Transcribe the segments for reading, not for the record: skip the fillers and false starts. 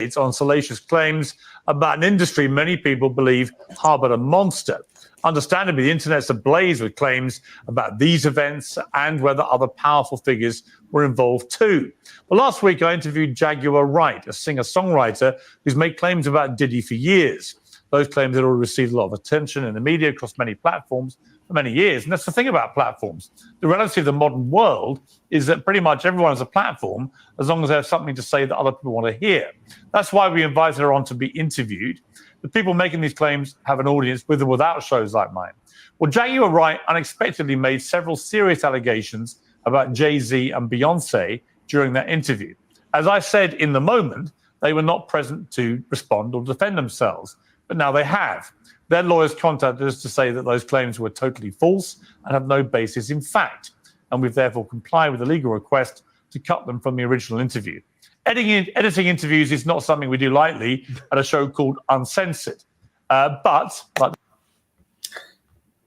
It's on salacious claims about an industry many people believe harbored a monster. Understandably, the internet's ablaze with claims about these events and whether other powerful figures were involved too. Well, last week I interviewed Juguar Wright, a singer-songwriter who's made claims about Diddy for years. Those claims had already received a lot of attention in the media across many platforms for many years. And that's the thing about platforms. The reality of the modern world is that pretty much everyone has a platform as long as they have something to say that other people want to hear. That's why we invited her on to be interviewed. The people making these claims have an audience with or without shows like mine. Well, Juguar Wright unexpectedly made several serious allegations about Jay-Z and Beyonce during that interview. As I said in the moment, they were not present to respond or defend themselves, but now they have. Their lawyers contacted us to say that those claims were totally false and have no basis in fact, and we've therefore complied with the legal request to cut them from the original interview. Editing interviews is not something we do lightly at a show called Uncensored. But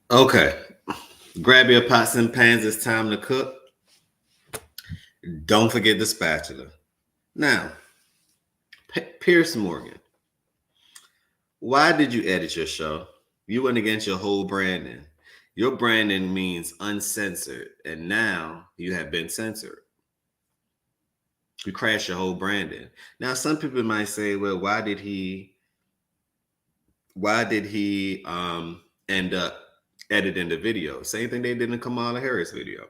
okay, grab your pots and pans. It's time to cook. Don't forget the spatula. Now, Piers Morgan, why did you edit your show? You went against your whole branding. Your branding means uncensored, and now you have been censored. You crashed your whole branding. Now, some people might say, well, why did he end up editing the video? Same thing they did in Kamala Harris video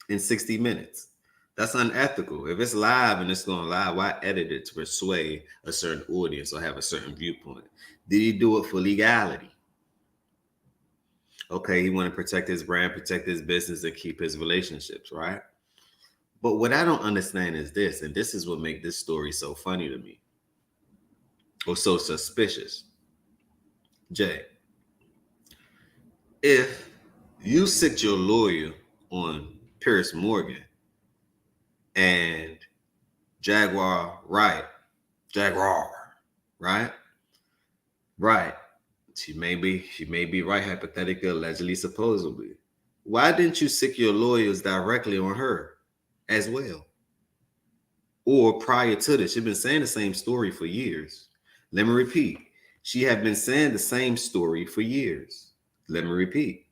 in 60 minutes. That's unethical. If it's live and it's going live, why edit it to persuade a certain audience or have a certain viewpoint? Did he do it for legality? Okay, he want to protect his brand, protect his business, and keep his relationships, right? But what I don't understand is this, and this is what makes this story so funny to me, or so suspicious. Jay, if you sick your lawyer on Piers Morgan and Juguar Wright, right? She may be right, hypothetically, allegedly, supposedly. Why didn't you sick your lawyers directly on her as well? Or prior to this, she's been saying the same story for years. Let me repeat. She had been saying the same story for years. Let me repeat.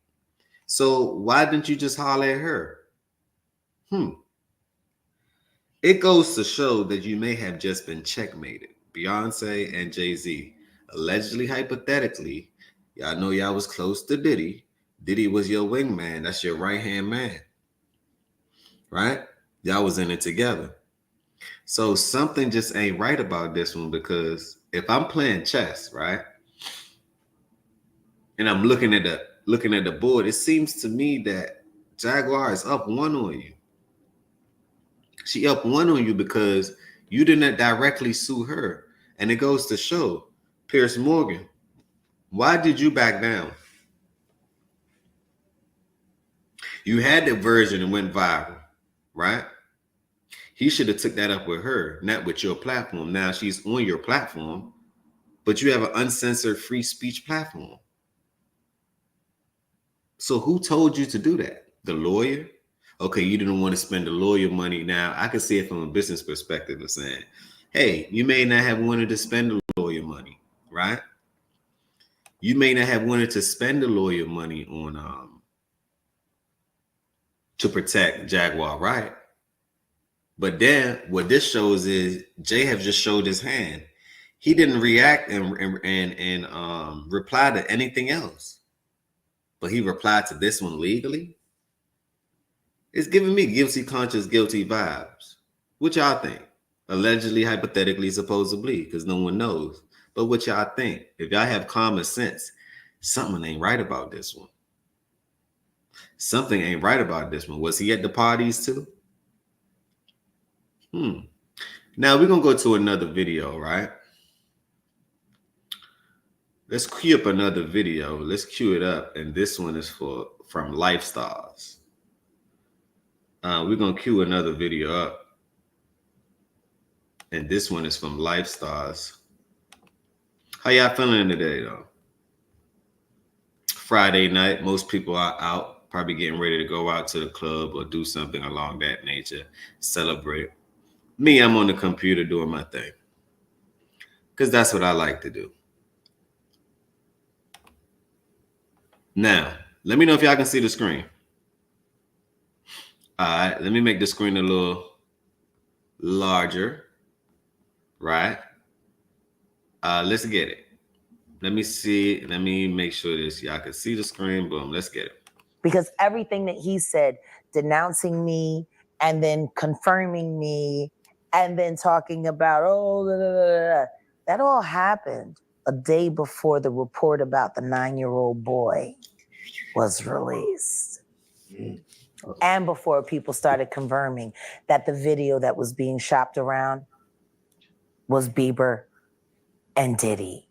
So why didn't you just holler at her? It goes to show that you may have just been checkmated. Beyonce and Jay-Z, allegedly, hypothetically, y'all know y'all was close to Diddy. Diddy was your wingman. That's your right-hand man, right? Y'all was in it together. So something just ain't right about this one, because if I'm playing chess, right, and I'm looking at the board, it seems to me that Juguar is up one on you. She up one on you because you didn't directly sue her. And it goes to show, Piers Morgan, why did you back down? You had the version and went viral, right? He should have took that up with her, not with your platform. Now she's on your platform, but you have an uncensored free speech platform. So who told you to do that? The lawyer? Okay, you didn't want to spend the lawyer money. Now, I can see it from a business perspective of saying, hey, you may not have wanted to spend the lawyer money, right? You may not have wanted to spend the lawyer money on to protect Juguar, right? But then what this shows is Jay have just showed his hand. He didn't react and reply to anything else, but he replied to this one legally. It's giving me guilty conscience, guilty vibes. What y'all think? Allegedly, hypothetically, supposedly, because no one knows. But what y'all think? If y'all have common sense, something ain't right about this one. Something ain't right about this one. Was he at the parties too? Now we're gonna go to another video, right? Let's cue up another video. Let's cue it up, and this one is from Lifestyles. We're gonna cue another video up, and this one is from Lifestyles. How y'all feeling today, though? Friday night, most people are out, probably getting ready to go out to the club or do something along that nature, celebrate. Me, I'm on the computer doing my thing. because that's what I like to do. Now, let me know if y'all can see the screen. All right, let me make the screen a little larger, right? Let's get it. Let me see. Let me make sure this y'all can see the screen. Boom, let's get it. Because everything that he said, denouncing me and then confirming me and then talking about, that all happened a day before the report about the 9-year-old boy was released. And before people started confirming that the video that was being shopped around was Bieber and Diddy.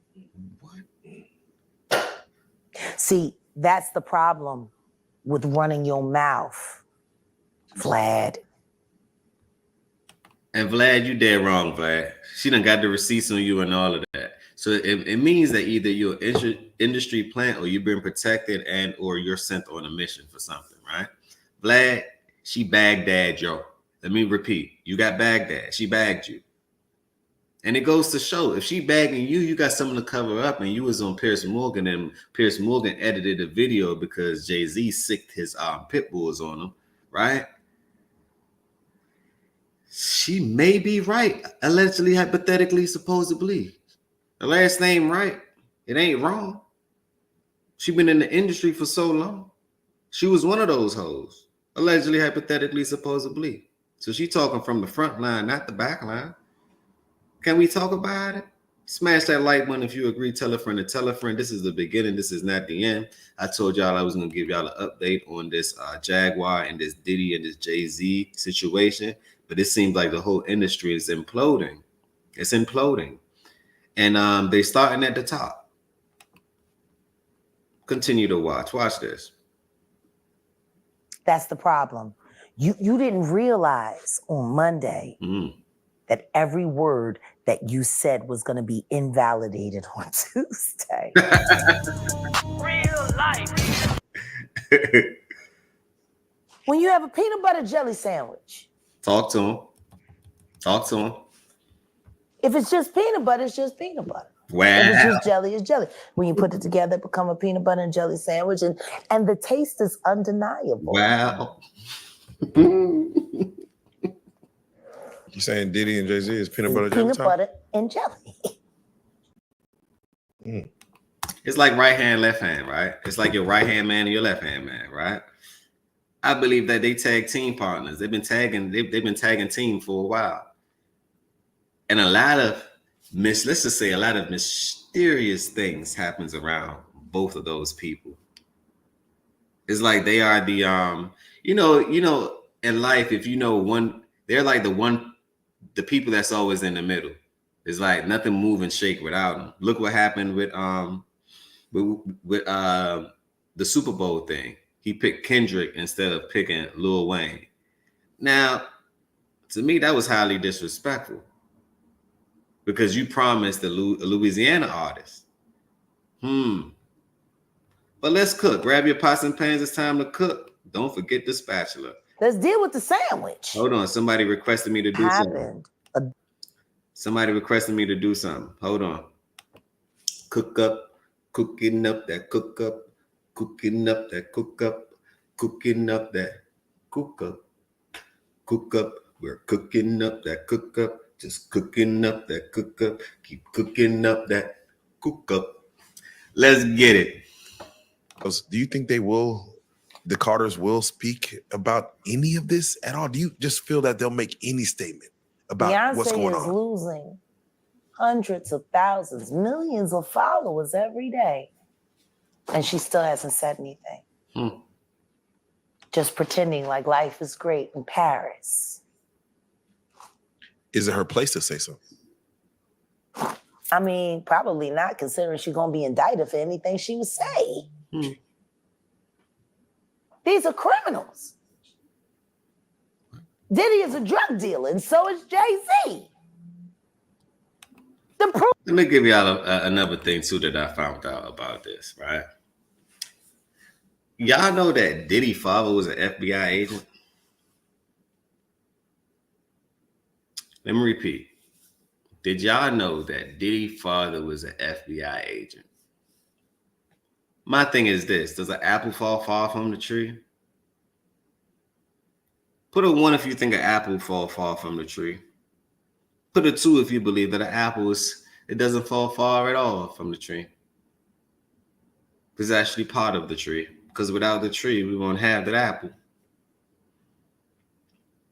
See, that's the problem with running your mouth, Vlad. And Vlad, you dead wrong, Vlad. She done got the receipts on you and all of that. So it means that either you're an industry plant or you've been protected and or you're sent on a mission for something, right? Vlad, she Baghdad, yo. Let me repeat. You got Baghdad. She bagged you. And it goes to show, if she bagging you, you got something to cover up, and you was on Piers Morgan, and Piers Morgan edited the video because Jay-Z sicked his pit bulls on him, right? She may be right, allegedly, hypothetically, supposedly. The last name right, it ain't wrong. She been in the industry for so long. She was one of those hoes, allegedly, hypothetically, supposedly. So she talking from the front line, not the back line. Can we talk about it? Smash that like button if you agree. Tell a friend to tell a friend. This is the beginning. This is not the end. I told y'all I was going to give y'all an update on this Jaguar and this Diddy and this Jay-Z situation. But it seems like the whole industry is imploding. It's imploding. And they're starting at the top. Continue to watch. Watch this. That's the problem. You didn't realize on Monday that every word that you said was going to be invalidated on Tuesday. Real life. When you have a peanut butter jelly sandwich. Talk to him. Talk to him. If it's just peanut butter, it's just peanut butter. Wow. If it's just jelly, it's jelly. When you put it together, it becomes a peanut butter and jelly sandwich, and the taste is undeniable. Wow. You saying Diddy and Jay-Z is peanut butter jelly? Peanut butter and jelly. It's like right hand, left hand, right? It's like your right hand man and your left hand man, right? I believe that they tag team partners. They've been tagging team for a while. And a lot of let's just say a lot of mysterious things happens around both of those people. It's like they are the you know, in life, if you know one, they're like the people that's always in the middle. It's like nothing move and shake without them. Look what happened with the Super Bowl thing. He picked Kendrick instead of picking Lil Wayne. Now, to me, that was highly disrespectful because you promised a Louisiana artist. But let's cook. Grab your pots and pans. It's time to cook. Don't forget the spatula. Let's deal with the sandwich. Hold on. Somebody requested me to do something. Somebody requested me to do something. Hold on. Cook up. Cooking up that cook up. Cooking up that cook up. Cooking up that cook up. Cook up. We're cooking up that cook up. Just cooking up that cook up. Keep cooking up that cook up. Let's get it. Do you think the Carters will speak about any of this at all? Do you just feel that they'll make any statement about Beyonce what's going on? Beyonce is losing hundreds of thousands, millions of followers every day. And she still hasn't said anything. Just pretending like life is great in Paris. Is it her place to say so? I mean, probably not, considering she's going to be indicted for anything she would say. These are criminals. Diddy is a drug dealer, and so is Jay-Z. Let me give y'all another thing, too, that I found out about this, right? Y'all know that Diddy's father was an FBI agent? Let me repeat. Did y'all know that Diddy's father was an FBI agent? My thing is this: does an apple fall far from the tree? Put a 1 if you think an apple fall far from the tree. Put a 2 if you believe that an apple it doesn't fall far at all from the tree. It's actually part of the tree, because without the tree, we won't have that apple.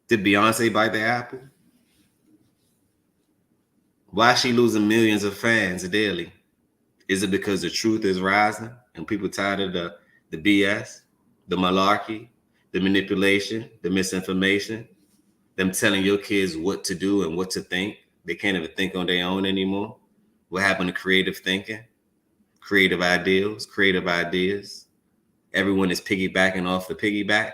Did Beyonce bite the apple? Why is she losing millions of fans daily? Is it because the truth is rising and people tired of the BS, the malarkey, the manipulation, the misinformation, them telling your kids what to do and what to think? They can't even think on their own anymore. What happened to creative thinking, creative ideals, creative ideas? Everyone is piggybacking off the piggyback.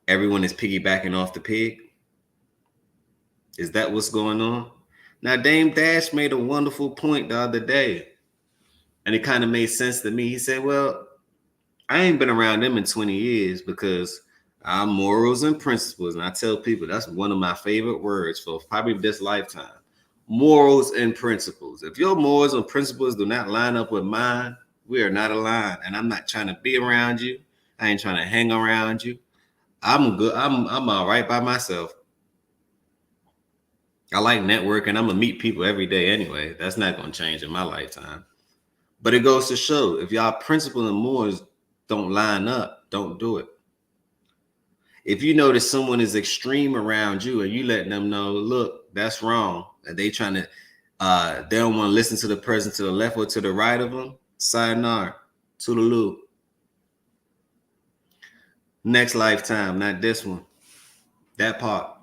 Everyone is piggybacking off the pig. Is that what's going on? Now, Dame Dash made a wonderful point the other day, and it kind of made sense to me. He said, well, I ain't been around them in 20 years because our morals and principles, and I tell people that's one of my favorite words for probably this lifetime, morals and principles. If your morals and principles do not line up with mine, we are not aligned, and I'm not trying to be around you. I ain't trying to hang around you. I'm good. I'm all right by myself. I like networking. I'm gonna meet people every day anyway. That's not gonna change in my lifetime. But it goes to show, if y'all principle and morals don't line up, don't do it. If you notice someone is extreme around you and you letting them know, look, that's wrong, and they trying to, they don't want to listen to the person to the left or to the right of them, sayonara, toodaloo. Next lifetime, not this one. That part.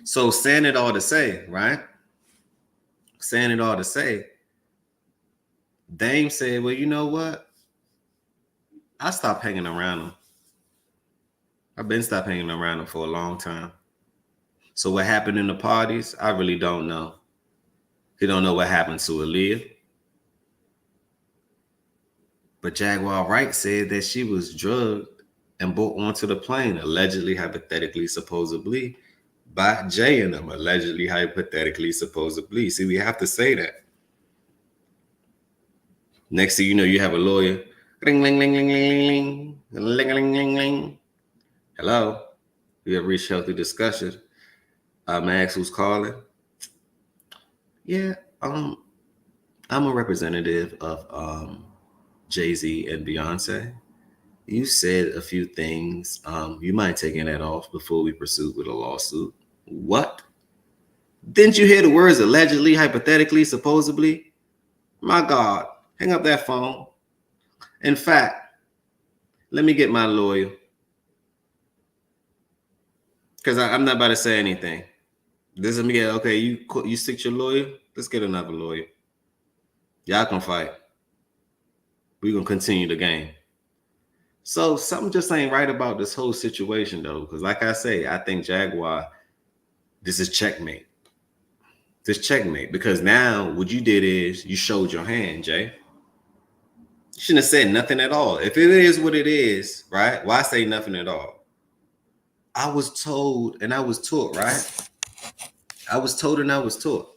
So saying it all to say, right? Saying it all to say, Dame said, well, you know what? I stopped hanging around them. I've been stopped hanging around them for a long time. So what happened in the parties, I really don't know. You don't know what happened to Aaliyah. But Juguar Wright said that she was drugged and brought onto the plane, allegedly, hypothetically, supposedly, by Jay and them, allegedly, hypothetically, supposedly. See, we have to say that. Next thing you know, you have a lawyer. Ring, ling, ling, ling, ling, ling, ling, ling, ling, ling. Hello, we have reached Healthy Discussions. May I ask who's calling? Yeah, I'm a representative of Jay-Z and Beyonce. You said a few things. You mind taking that off before we pursue with a lawsuit? What? Didn't you hear the words allegedly, hypothetically, supposedly? My God, hang up that phone. In fact, let me get my lawyer. Because I'm not about to say anything. This is me. Okay, you stick your lawyer? Let's get another lawyer. Y'all can fight. We're going to continue the game. So something just ain't right about this whole situation, though. Because like I say, I think Juguar, this is checkmate. This checkmate. Because now what you did is you showed your hand, Jay. You shouldn't have said nothing at all. If it is what it is, right? Why say nothing at all? I was told and I was taught, right? I was told and I was taught.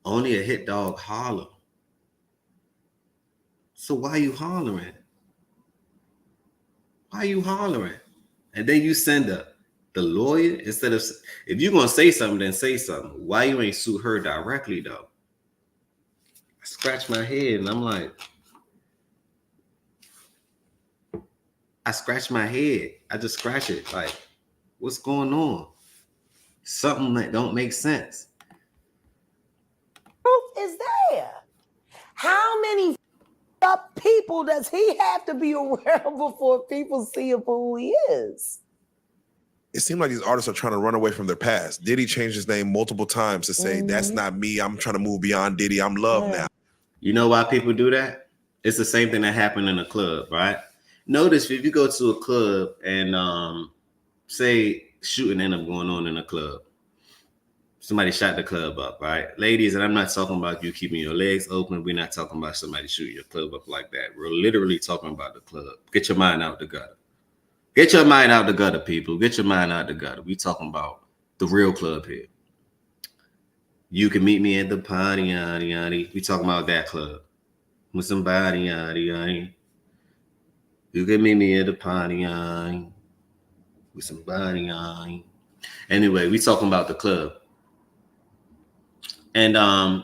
Only a hit dog holler. So why are you hollering? Why are you hollering? And then you send the lawyer instead of, if you're going to say something, then say something. Why you ain't sue her directly, though? I scratch my head and I'm like, I scratch my head. I just scratch it. Like, what's going on? Something that don't make sense. Proof is there. How many up people does he have to be aware of before people see him for who he is? It seems like these artists are trying to run away from their past. Diddy changed his name multiple times to say, that's not me. I'm trying to move beyond Diddy. I'm Love now. You know why people do that? It's the same thing that happened in a club, right? Notice if you go to a club and say shooting ended up going on in a club. Somebody shot the club up, right? Ladies, and I'm not talking about you keeping your legs open. We're not talking about somebody shooting your club up like that. We're literally talking about the club. Get your mind out the gutter. Get your mind out the gutter, people. Get your mind out the gutter. We talking about the real club here. You can meet me at the party, yaddy, yaddy. We talking about that club with somebody, yaddy, yaddy. You can meet me at the party, yaddy, with somebody, yaddy. Anyway, we talking about the club, and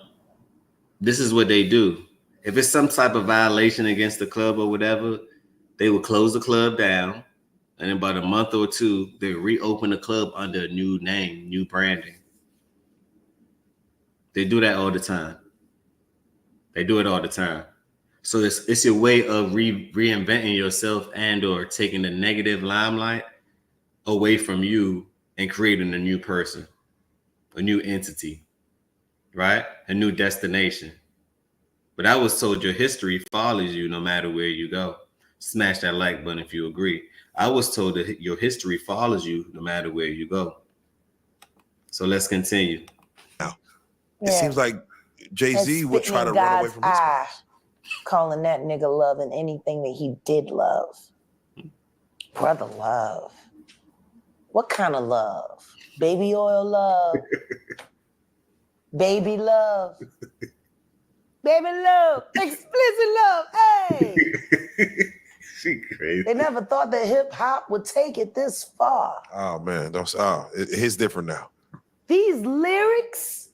this is what they do. If it's some type of violation against the club or whatever, they will close the club down, and in about a month or two, they reopen the club under a new name, new branding. They do that all the time. They do it all the time. So it's your way of reinventing yourself and or taking the negative limelight away from you and creating a new person, a new entity, right? A new destination. But I was told your history follows you no matter where you go. Smash that like button if you agree. I was told that your history follows you no matter where you go. So let's continue. Now, it seems like Jay-Z would try to run away from his past. Calling that nigga loving anything that he did love. Brother love. What kind of love? Baby oil love. Baby love. Baby love. Explicit love. Hey. She crazy. They never thought that hip hop would take it this far. Oh man, it's different now. These lyrics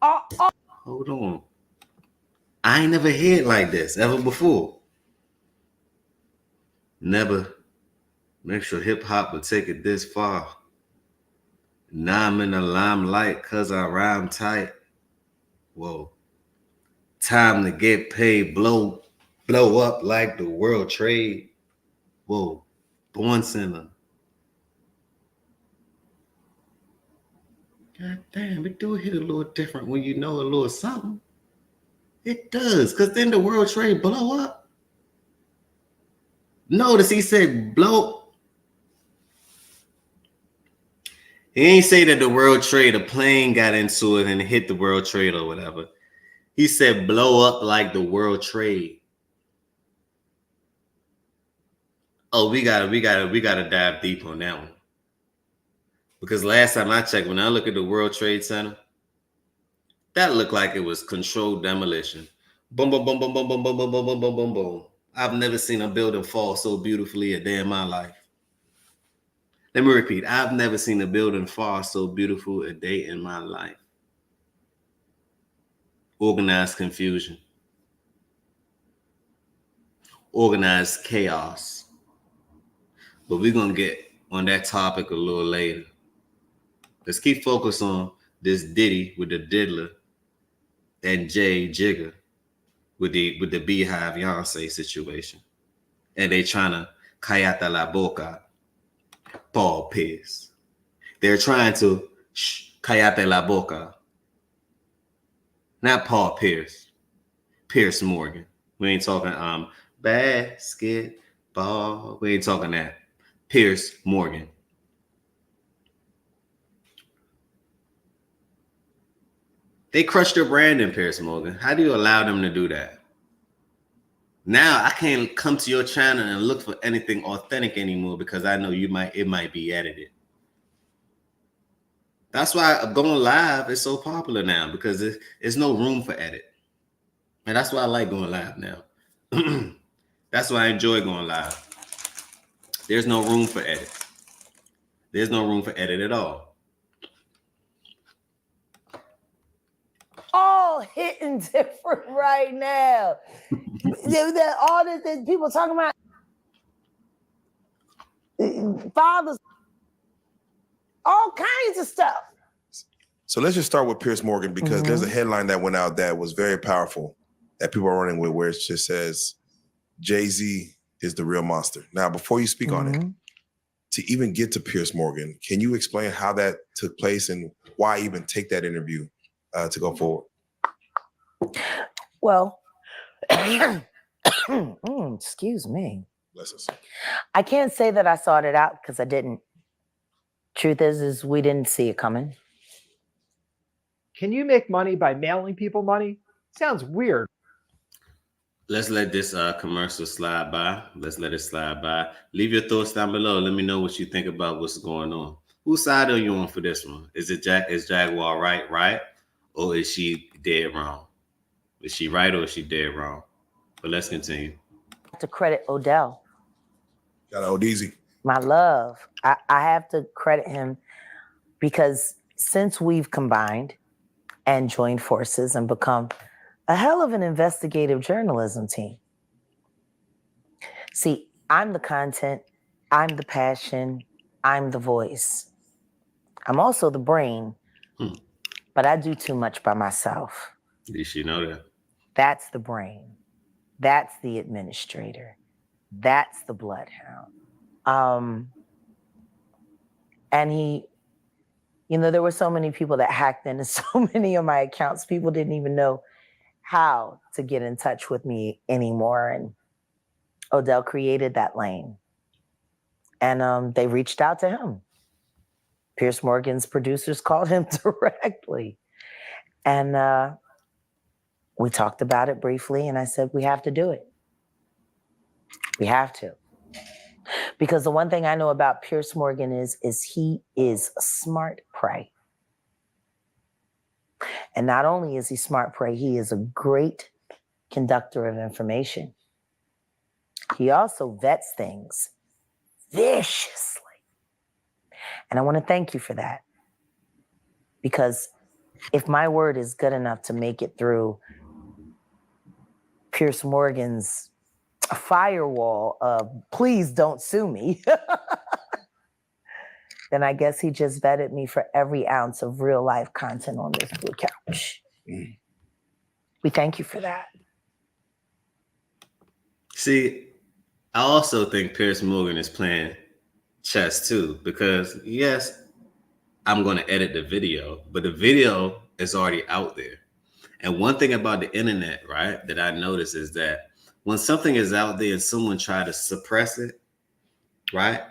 are all. Hold on. I ain't never heard like this ever before. Never. Make sure hip hop would take it this far. Now I'm in the limelight cause I rhyme tight. Whoa. Time to get paid, blow up like the world trade. Whoa. Born Sinner. God damn, it do hit a little different when you know a little something. It does, because then the world trade blow up. Notice he said blow. He ain't say that the world trade, a plane got into it and hit the world trade or whatever. He said blow up like the world trade. Oh, we gotta dive deep on that one. Because last time I checked, when I look at the World Trade Center, that looked like it was controlled demolition. Boom, boom, boom, boom, boom, boom, boom, boom, boom, boom, boom, boom, boom. I've never seen a building fall so beautifully a day in my life. Let me repeat. I've never seen a building fall so beautiful a day in my life. Organized confusion. Organized chaos. But we're going to get on that topic a little later. Let's keep focused on this Diddy with the diddler and Jay Jigga with the Beehive Beyonce situation. And they trying to cállate la boca, Paul Piers. They're trying to cállate la boca. Not Paul Piers. Piers Morgan. We ain't talking basketball. We ain't talking that. Piers Morgan. They crushed their brand in Piers Morgan. How do you allow them to do that? Now I can't come to your channel and look for anything authentic anymore because I know it might be edited. That's why going live is so popular now because there's no room for edit. And that's why I like going live now. That's why I enjoy going live. There's no room for edit. There's no room for edit at all. All hitting different right now. All this people talking about fathers, all kinds of stuff. So let's just start with Piers Morgan because there's a headline that went out that was very powerful that people are running with where it just says Jay-Z is the real monster. Now, before you speak on it, to even get to Piers Morgan, can you explain how that took place and why even take that interview to go forward? Well, excuse me. Bless us. I can't say that I sought it out because I didn't. Truth is we didn't see it coming. Can you make money by mailing people money? Sounds weird. Let's let this commercial slide by. Let's let it slide by. Leave your thoughts down below. Let me know what you think about what's going on. Whose side are you on for this one? Is Jaguar Wright, right? or is she dead wrong? Is she right or is she dead wrong? But let's continue. To credit Odell, Shout out Odeezy. my love. I have to credit him because since we've combined and joined forces and become a hell of an investigative journalism team. See, I'm the content, I'm the passion, I'm the voice. I'm also the brain, but I do too much by myself. At least you know that. That's the brain. That's the administrator. That's the bloodhound. And he, there were so many people that hacked into so many of my accounts. People didn't even know how to get in touch with me anymore. And Odell created that lane. And they reached out to him. Piers Morgan's producers called him directly. And we talked about it briefly, and I said, we have to do it. We have to. Because the one thing I know about Piers Morgan is he is a smart prey. And not only is he smart prey, he is a great conductor of information. He also vets things viciously. And I want to thank you for that. Because if my word is good enough to make it through Piers Morgan's firewall of please don't sue me, then I guess he just vetted me for every ounce of real life content on this blue couch. We thank you for that. See, I also think Piers Morgan is playing chess too, because yes, I'm going to edit the video, but the video is already out there. And one thing about the internet, right, that I notice is that when something is out there and someone try to suppress it, right,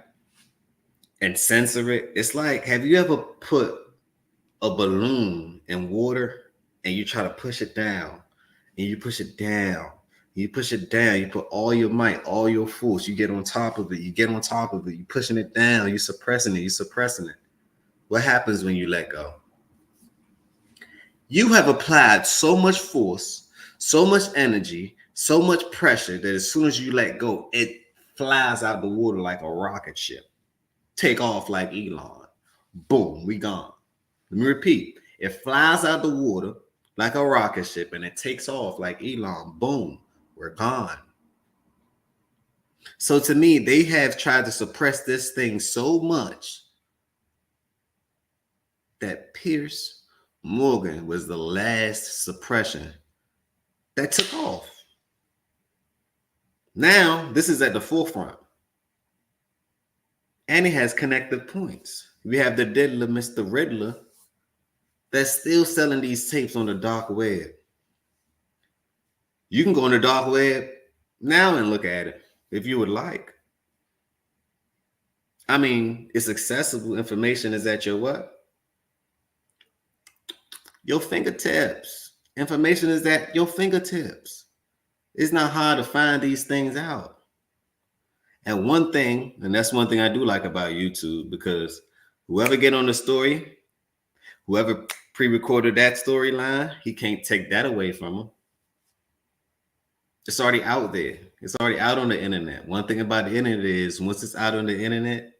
and censor it, it's like, have you ever put a balloon in water and you try to push it down and you push it down, you push it down, you put all your might, all your force, you get on top of it, you get on top of it, you pushing it down, you suppressing it, you suppressing it. What happens when you let go? You have applied so much force, so much energy, so much pressure that as soon as you let go, it flies out the water like a rocket ship. Take off like Elon. Boom, we gone. Let me repeat. It flies out the water like a rocket ship and it takes off like Elon. Boom, we're gone. So to me, they have tried to suppress this thing so much that Piers Morgan was the last suppression that took off. Now, this is at the forefront. And it has connective points. We have the diddler, Mr. Riddler, that's still selling these tapes on the dark web. You can go on the dark web now and look at it if you would like. I mean, it's accessible. Information is at your what? Your fingertips. Information is at your fingertips. It's not hard to find these things out. And one thing, and that's one thing I do like about YouTube, because whoever get on the story, whoever pre-recorded that storyline, he can't take that away from him. It's already out there. It's already out on the internet. One thing about the internet is once it's out on the internet,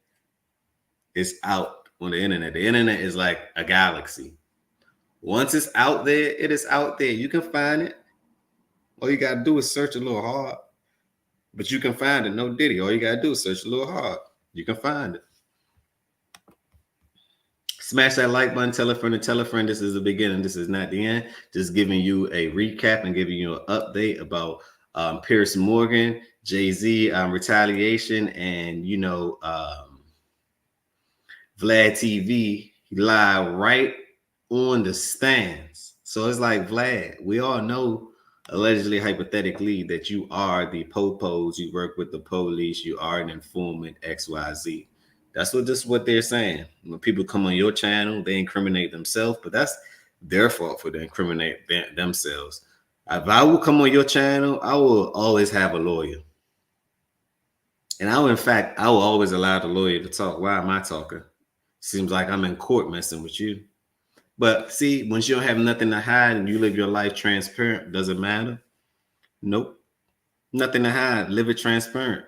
it's out on the internet. The internet is like a galaxy. Once it's out there, it is out there. You can find it. All you got to do is search a little hard. But you can find it. No Diddy. All you got to do is search a little hard. You can find it. Smash that like button. Tell a friend and tell a friend. This is the beginning. This is not the end. Just giving you a recap and giving you an update about Piers Morgan, Jay-Z, retaliation, and, Vlad TV live right on the stands. So it's like, Vlad, we all know, allegedly, hypothetically, that you are the popos, you work with the police, you are an informant, XYZ. That's what they're saying. When people come on your channel, they incriminate themselves, but that's their fault for to incriminate themselves. If I will come on your channel, I will always have a lawyer. And I will always allow the lawyer to talk. Why am I talking? Seems like I'm in court messing with you. But see, once you don't have nothing to hide and you live your life transparent, does it matter? Nope. Nothing to hide. Live it transparent.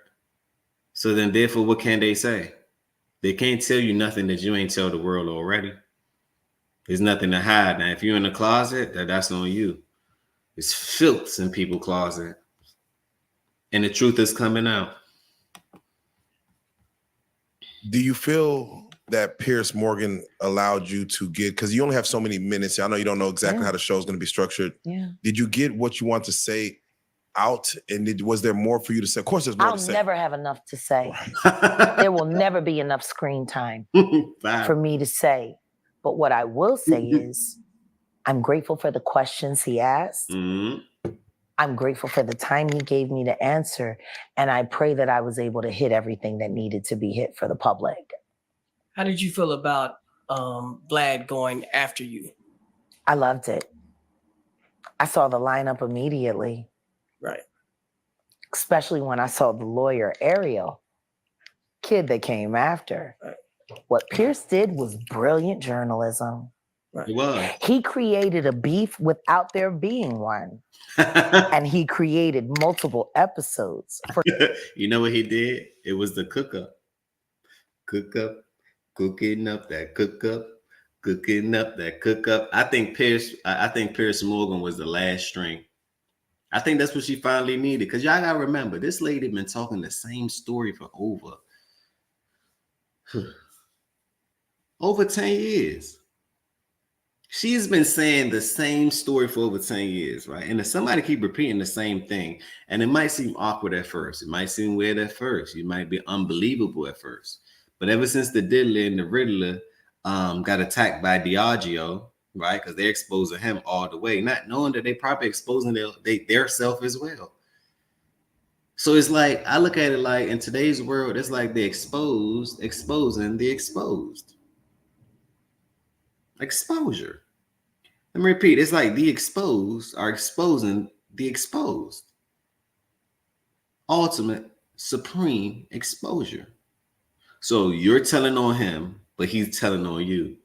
So then therefore, what can they say? They can't tell you nothing that you ain't tell the world already. There's nothing to hide. Now, if you're in the closet, that's on you. It's filth in people's closet. And the truth is coming out. Do you feel that Piers Morgan allowed you to get, because you only have so many minutes. I know you don't know exactly how the show is going to be structured. Yeah. Did you get what you want to say out? And was there more for you to say? Of course, there's more to say. I'll never have enough to say. There will never be enough screen time for me to say. But what I will say is, I'm grateful for the questions he asked. Mm-hmm. I'm grateful for the time he gave me to answer. And I pray that I was able to hit everything that needed to be hit for the public. How did you feel about Vlad going after you? I loved it. I saw the lineup immediately. Right. Especially when I saw the lawyer, Ariel, kid that came after. Right. What Piers did was brilliant journalism. Right. It was. He created a beef without there being one. And he created multiple episodes. You know what he did? It was the cook up. Cooking up that cook up. I think Piers Morgan was the last string. I think that's what she finally needed. Because y'all gotta remember, this lady been talking the same story for over 10 years. She's been saying the same story for over 10 years, right? And if somebody keep repeating the same thing, and it might seem awkward at first, it might seem weird at first, you might be unbelievable at first. But ever since the Diddler and the Riddler got attacked by Diageo, right? Because they're exposing him all the way, not knowing that they probably exposing their self as well. So it's like, I look at it like in today's world, it's like the exposing the exposed. Exposure. Let me repeat, it's like the exposed are exposing the exposed. Ultimate, supreme exposure. So you're telling on him, but he's telling on you.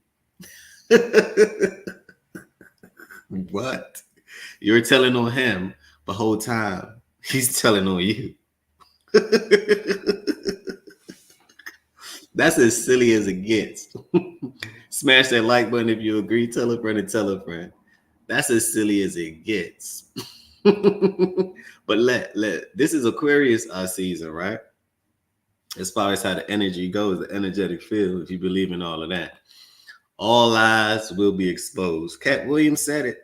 What? You're telling on him the whole time. He's telling on you. That's as silly as it gets. Smash that like button if you agree. Tell a friend and tell a friend. That's as silly as it gets. But this is Aquarius season, right? As far as how the energy goes, the energetic field, if you believe in all of that. All lies will be exposed. Cat Williams said it.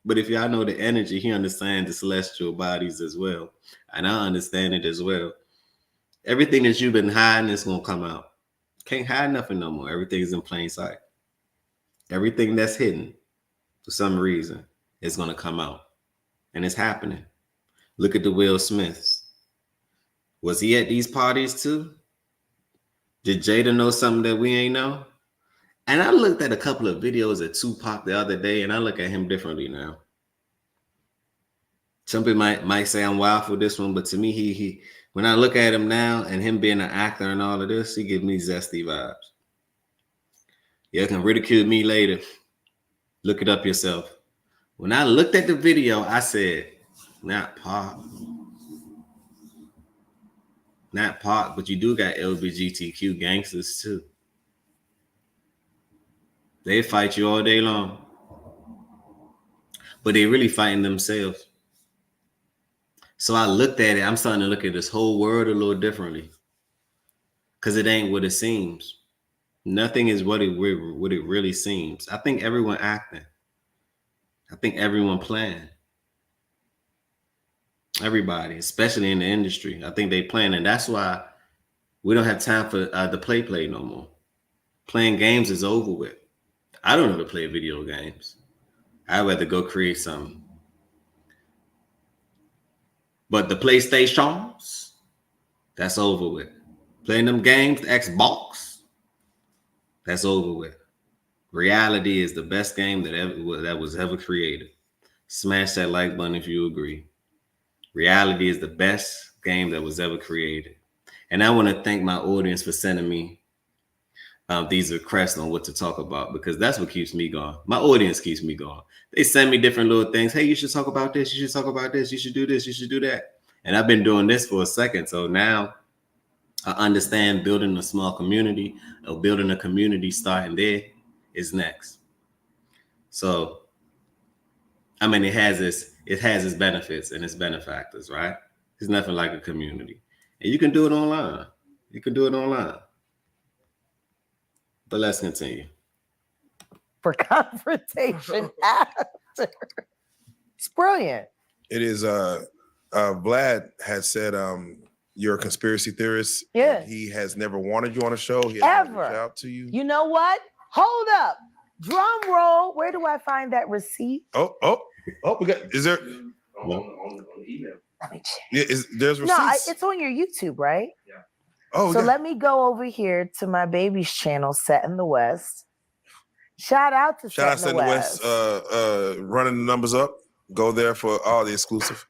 But if y'all know the energy, he understands the celestial bodies as well. And I understand it as well. Everything that you've been hiding is going to come out. Can't hide nothing no more. Everything is in plain sight. Everything that's hidden for some reason is going to come out. And it's happening. Look at the Will Smiths. Was he at these parties too? Did Jada know something that we ain't know? And I looked at a couple of videos of Tupac the other day, and I look at him differently now. Some people might say I'm wild for this one, but to me, he when I look at him now and him being an actor and all of this, he gives me zesty vibes. You can ridicule me later. Look it up yourself. When I looked at the video, I said, not Pac. Not Pac, but you do got LGBTQ gangsters too. They fight you all day long. But they really fighting themselves. So I looked at it. I'm starting to look at this whole world a little differently. Because it ain't what it seems. Nothing is what it really seems. I think everyone acting. I think everyone playing. Everybody, especially in the industry. I think they playing. And that's why we don't have time for the play no more. Playing games is over with. I don't ever play video games. I'd rather go create something. But the PlayStations, that's over with. Playing them games, the Xbox, that's over with. Reality is the best game that was ever created. Smash that like button if you agree. Reality is the best game that was ever created. And I want to thank my audience for sending me these requests on what to talk about, because that's what keeps me going. My audience keeps me going. They send me different little things. Hey, you should talk about this. You should talk about this. You should do this. You should do that. And I've been doing this for a second. So now I understand building a small community or building a community starting there is next. So, I mean, it has its benefits and its benefactors, right? It's nothing like a community. And you can do it online. But let's continue. For confrontation after. It's brilliant. It is. Vlad has said you're a conspiracy theorist. Yeah. He has never wanted you on a show. He has never reached out to you. You know what? Hold up. Drum roll. Where do I find that receipt? Oh, we got. Is there? On email. Let me check. Yeah, there's receipts. No, it's on your YouTube, right? Yeah. Oh, so yeah. let me go over here to my baby's channel, Set in the West. Shout out to Set in the West. Running the numbers up. Go there for all the exclusive.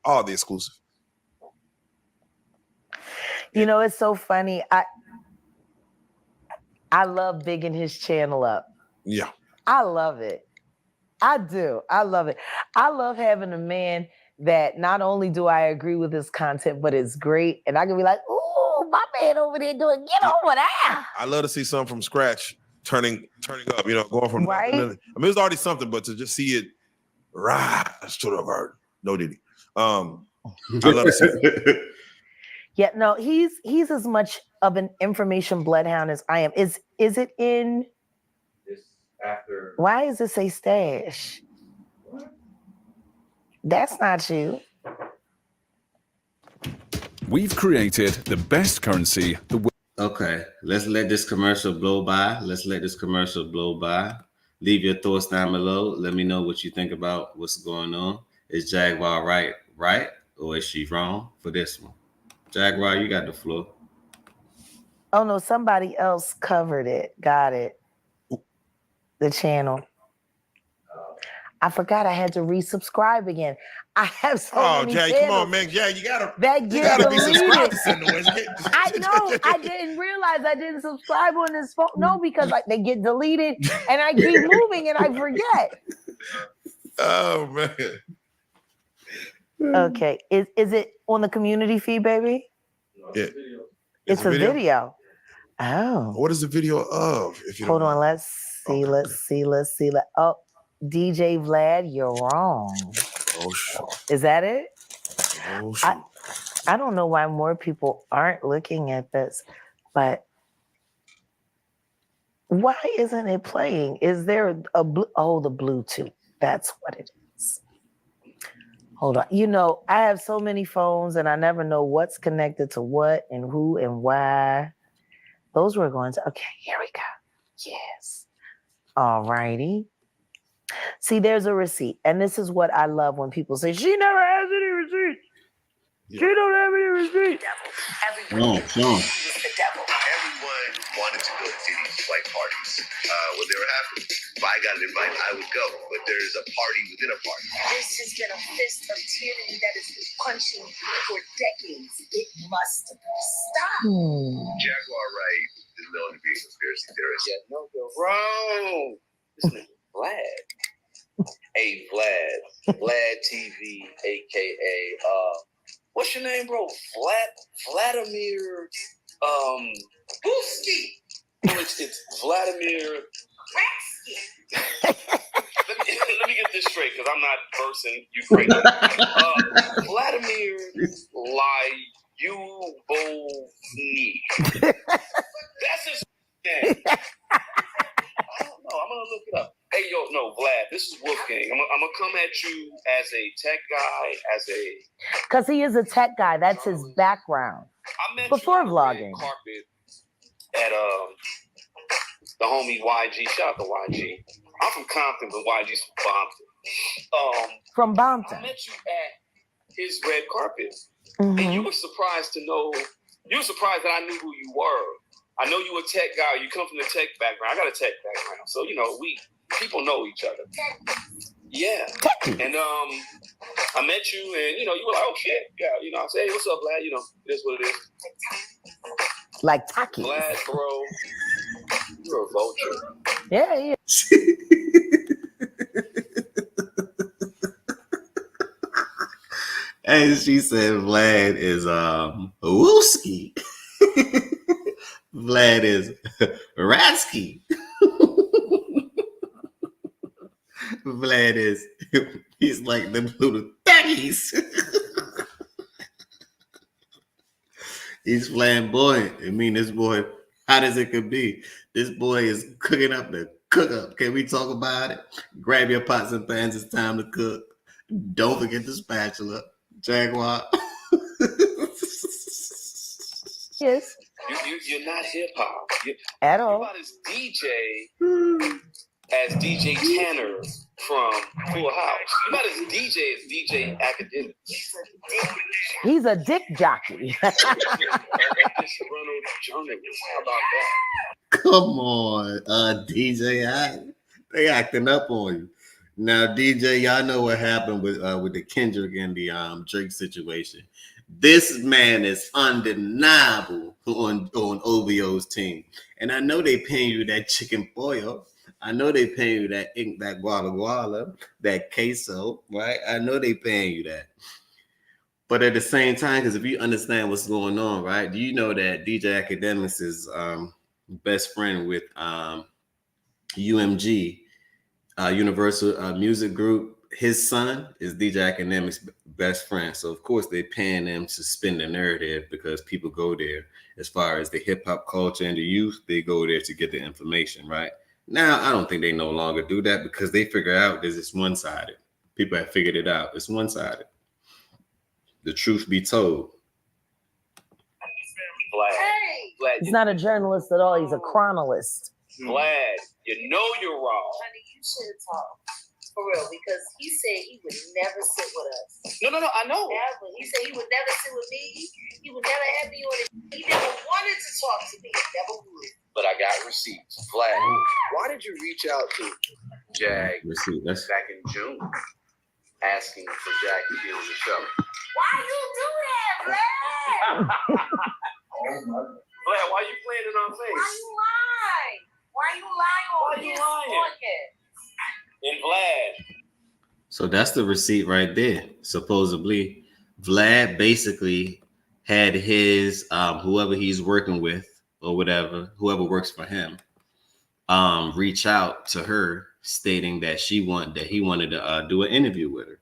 You know, it's so funny. I love bigging his channel up. Yeah. I love it. I do. I love it. I love having a man that not only do I agree with his content, but it's great. And I can be like, ooh, my man over there doing, get over there. I love to see something from scratch turning up, going from right. I mean, it's already something, but to just see it rise to the verge. No Diddy. I love to see it. Yeah, no, he's as much of an information bloodhound as I am. Is it in This after. Why does it say stash? What? That's not you. We've created the best currency the world. Okay, let's let this commercial blow by. Leave your thoughts down below. Let me know what you think about what's going on. Is Juguar right, or is she wrong for this one? Juguar, you got the floor. Oh no, somebody else covered it. Got it. The channel. I forgot I had to resubscribe again. I have so many Jay, channels come on, man. Jay, you gotta be subscribed to Set in the West. I know. I didn't realize I didn't subscribe on this phone. No, because they get deleted and I keep moving and I forget. Oh man. Okay. Is it on the community feed, baby? Yeah. It's a video. Oh. What is the video of? If you Hold don't on, know? let's see. Oh, DJ Vlad, you're wrong. Oh shit. Is that it? Oh shit. I don't know why more people aren't looking at this, but why isn't it playing? Is there the Bluetooth? That's what it is. Hold on. I have so many phones and I never know what's connected to what and who and why. Those were going to, okay, here we go. Yes. All righty. See, there's a receipt. And this is what I love when people say, she never has any receipts. Yeah. She don't have any receipts. No. Everyone wanted to go to Diddy's white parties when they were happening. If I got an invite, I would go. But there's a party within a party. This has been a fist of tyranny that has been punching for decades. It must stop. Juguar Wright is known to be a conspiracy theorist. Yeah, no, you're wrong. This nigga Vlad. Hey, Vlad TV, aka what's your name, bro? Vladimir Boofsky. It's Vladimir. Let me get this straight, because I'm not versing Ukrainian. Vladimir Lyubovny. That's his name. I don't know. I'm gonna look it up. Hey, Vlad, this is Wolfgang. I'm gonna come at you as a tech guy, because he is a tech guy. That's his background. I met before you vlogging. Carpet at the homie YG. Shout out to YG. I'm from Compton, but YG's from Bompton. From Bompton. I met you at his red carpet, Mm-hmm. and you were surprised that I knew who you were. I know you a tech guy. You come from the tech background. I got a tech background, so people know each other. Yeah, and I met you, and you were like, oh shit, yeah, I said, hey, what's up, Vlad? It is what it is. Like Taki. Vlad, bro. You're a vulture. Yeah, yeah. And she said Vlad is wooski. Vlad is Ratsky. Vlad is he's like them little thuggies. He's flamboyant. I mean, this boy, hot as it could be. This boy is cooking up the cook up. Can we talk about it? Grab your pots and pans. It's time to cook. Don't forget the spatula. Jaguar. Yes. You're not hip hop. At You're all. about as DJ as DJ Tanner from Full House. You're not as DJ as DJ Academic. He's a dick jockey. How about that? Come on, DJ. They acting up on you. Now, DJ, y'all know what happened with the Kendrick and the Drake situation. This man is undeniable on OVO's team. And I know they paying you that chicken pollo. I know they paying you that guala guala, that queso, right? I know they paying you that. But at the same time, because if you understand what's going on, right? Do you know that DJ Academics is best friend with UMG, Universal Music Group? His son is DJ Academics' best friend. So, of course, they're paying them to spin the narrative because people go there. As far as the hip-hop culture and the youth, they go there to get the information, right? Now, I don't think they no longer do that because they figure out that it's one-sided. People have figured it out. It's one-sided. The truth be told. Vlad, He's not a journalist at all. He's a chronolist. Vlad, you know you're wrong. Honey, you should have talked. For real, because he said he would never sit with us. No, I know. Never. He said he would never sit with me. He would never have me on it. He never wanted to talk to me. Never would. But I got receipts. Vlad, why did you reach out to Jag back in June asking for Jag to be on the show? Why you do that, Vlad? Vlad, why you playing in our face? Why you lying? Why you lying on this podcast? And Vlad. So that's the receipt right there. Supposedly, Vlad basically had his whoever he's working with or whatever, whoever works for him, reach out to her stating that he wanted to do an interview with her.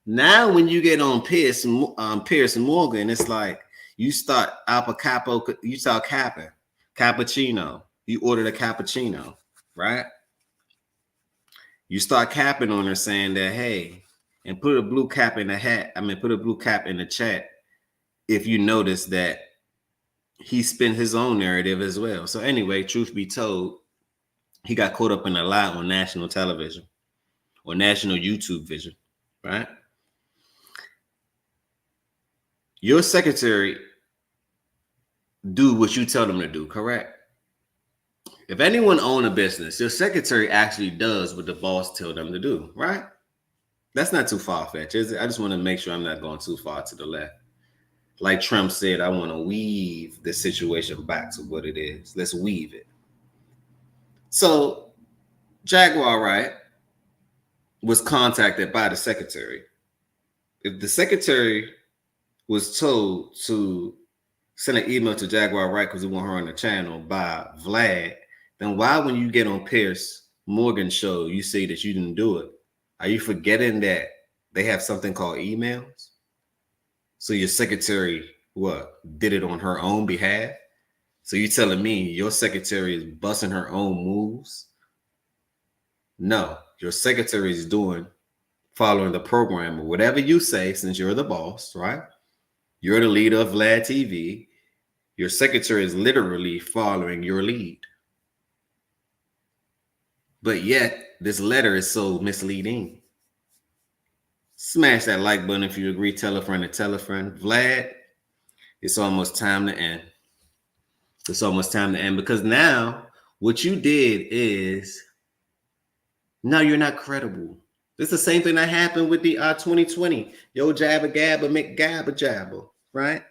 Now, when you get on Piers and Morgan, it's like you start you start capping cappuccino. You ordered a cappuccino, right? You start capping on her saying that, hey, and put a blue cap in the hat. Put a blue cap in the chat if you notice that he spent his own narrative as well. So anyway, truth be told, he got caught up in a lie on national television or national YouTube vision, right? Your secretary do what you tell them to do, correct? If anyone own a business, your secretary actually does what the boss tell them to do, right? That's not too far-fetched, is it? I just want to make sure I'm not going too far to the left. Like Trump said, I want to weave the situation back to what it is. Let's weave it. So Juguar Wright was contacted by the secretary. If the secretary was told to send an email to Juguar Wright because he want her on the channel by Vlad, then why when you get on Piers Morgan show, you say that you didn't do it? Are you forgetting that they have something called emails? So your secretary, did it on her own behalf? So you telling me your secretary is busting her own moves? No, your secretary is following the program or whatever you say, since you're the boss, right? You're the leader of Vlad TV. Your secretary is literally following your lead. But yet, this letter is so misleading. Smash that like button if you agree. Tell a friend to tell a friend. Vlad, it's almost time to end. It's almost time to end because now what you did is now you're not credible. It's the same thing that happened with the 2020. Yo, jabba gabba, make gabba jabba, right?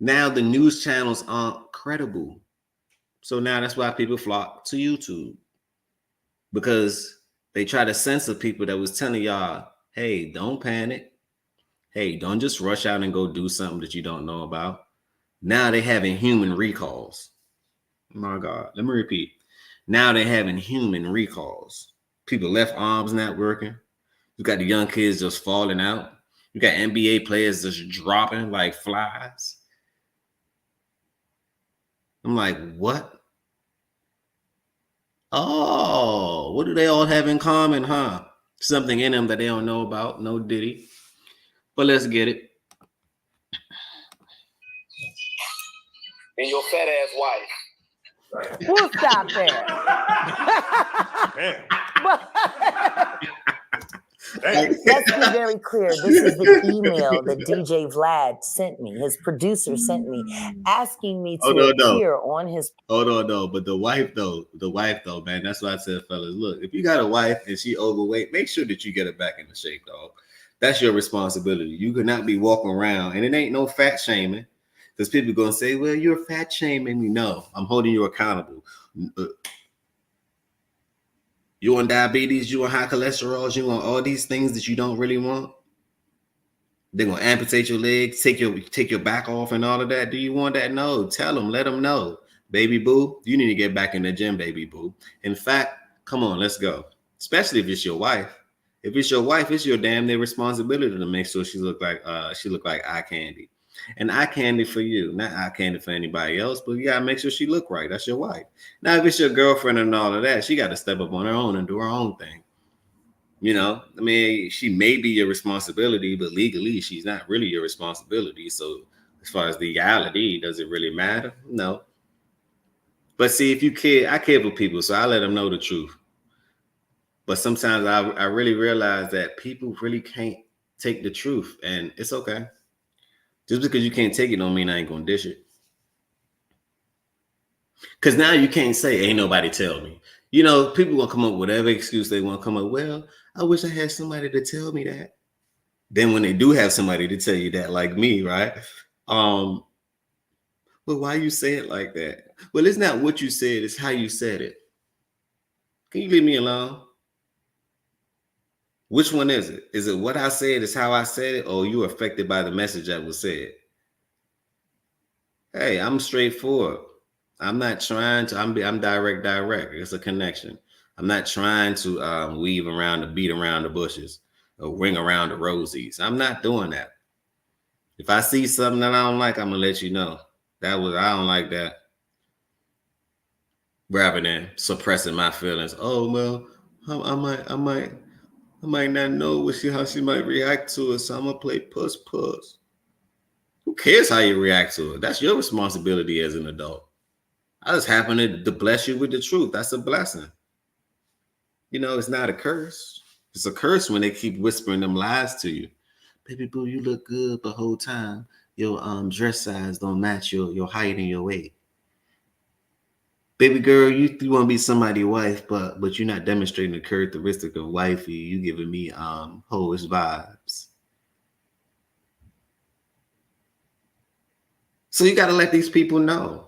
Now the news channels aren't credible. So now that's why people flock to YouTube, because they try to censor people that was telling y'all, hey, don't panic. Hey, don't just rush out and go do something that you don't know about. Now they having human recalls. My God, let me repeat. Now they're having human recalls. People left arms not working. You got the young kids just falling out. You got NBA players just dropping like flies. I'm like, what? Oh, what do they all have in common, huh? Something in them that they don't know about. No Diddy. But let's get it. And your fat ass wife. We'll stop there. Let's be very clear. This is the email that DJ Vlad sent me. His producer sent me, asking me to appear on his. No. But the wife though, man. That's why I said, fellas, look, if you got a wife and she overweight, make sure that you get her back into shape, dog. That's your responsibility. You could not be walking around, and it ain't no fat shaming, because people gonna say, well, you're fat shaming me. No, I'm holding you accountable. You on diabetes, you on high cholesterol, you on all these things that you don't really want. They're gonna amputate your legs, take your back off and all of that. Do you want that? No. Tell them, let them know. Baby boo, you need to get back in the gym, baby boo. In fact, come on, let's go. Especially if it's your wife. If it's your wife, it's your damn near responsibility to make sure she look like eye candy. And eye candy for you, not eye candy for anybody else, but you gotta make sure she look right. That's your wife. Now, if it's your girlfriend and all of that, she got to step up on her own and do her own thing. You know, I mean, she may be your responsibility, but legally, she's not really your responsibility. So, as far as legality, does it really matter? No. But see, if you care, I care for people, so I let them know the truth. But sometimes I really realize that people really can't take the truth, and it's okay. Just because you can't take it don't mean I ain't gonna dish it. Because now you can't say, ain't nobody tell me. You know, people gonna come up with whatever excuse they want to come up. Well, I wish I had somebody to tell me that. Then when they do have somebody to tell you that, like me, right? Well, why you say it like that? Well, it's not what you said, it's how you said it. Can you leave me alone? Which one is it? Is it what I said is how I said it, or you affected by the message that was said? Hey, I'm straightforward. I'm not trying to, I'm direct. It's a connection. I'm not trying to weave around the beat around the bushes or ring around the rosies. I'm not doing that. If I see something that I don't like, I'm gonna let you know. I don't like that. Rather than suppressing my feelings. Oh well, I might not know how she might react to it, so I'm gonna play puss. Who cares how you react to it? That's your responsibility as an adult. I just happen to bless you with the truth. That's a blessing. You know, it's not a curse. It's a curse when they keep whispering them lies to you. Baby boo, you look good the whole time. Your dress size don't match your height and your weight. Baby girl, you want to be somebody's wife, but you're not demonstrating the characteristic of wifey. You giving me hoish vibes. So you got to let these people know,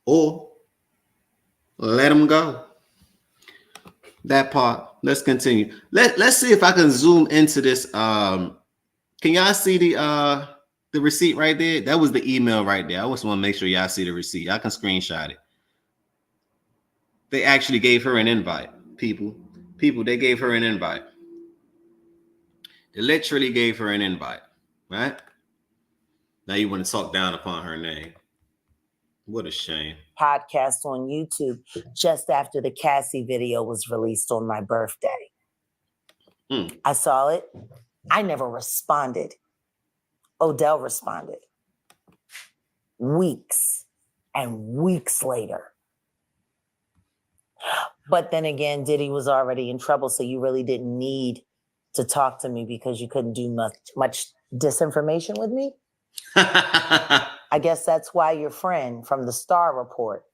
or let them go. That part. Let's continue. Let's see if I can zoom into this. Can y'all see the receipt right there? That was the email right there. I just want to make sure y'all see the receipt. I can screenshot it. They actually gave her an invite, people. They gave her an invite. They literally gave her an invite, right? Now you want to talk down upon her name. What a shame. Podcast on YouTube just after the Cassie video was released on my birthday. I saw it. I never responded. Odell responded. Weeks and weeks later. But then again, Diddy was already in trouble, so you really didn't need to talk to me because you couldn't do much disinformation with me. I guess that's why your friend from the Star Report,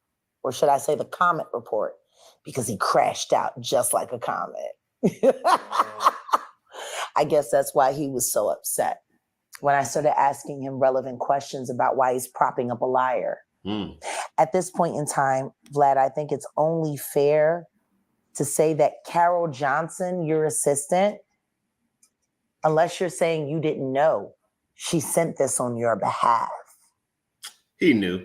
or should I say the Comet Report, because he crashed out just like a comet. I guess that's why he was so upset when I started asking him relevant questions about why he's propping up a liar At this point in time, Vlad, I think it's only fair to say that Carol Johnson, your assistant, unless you're saying you didn't know, she sent this on your behalf. He knew.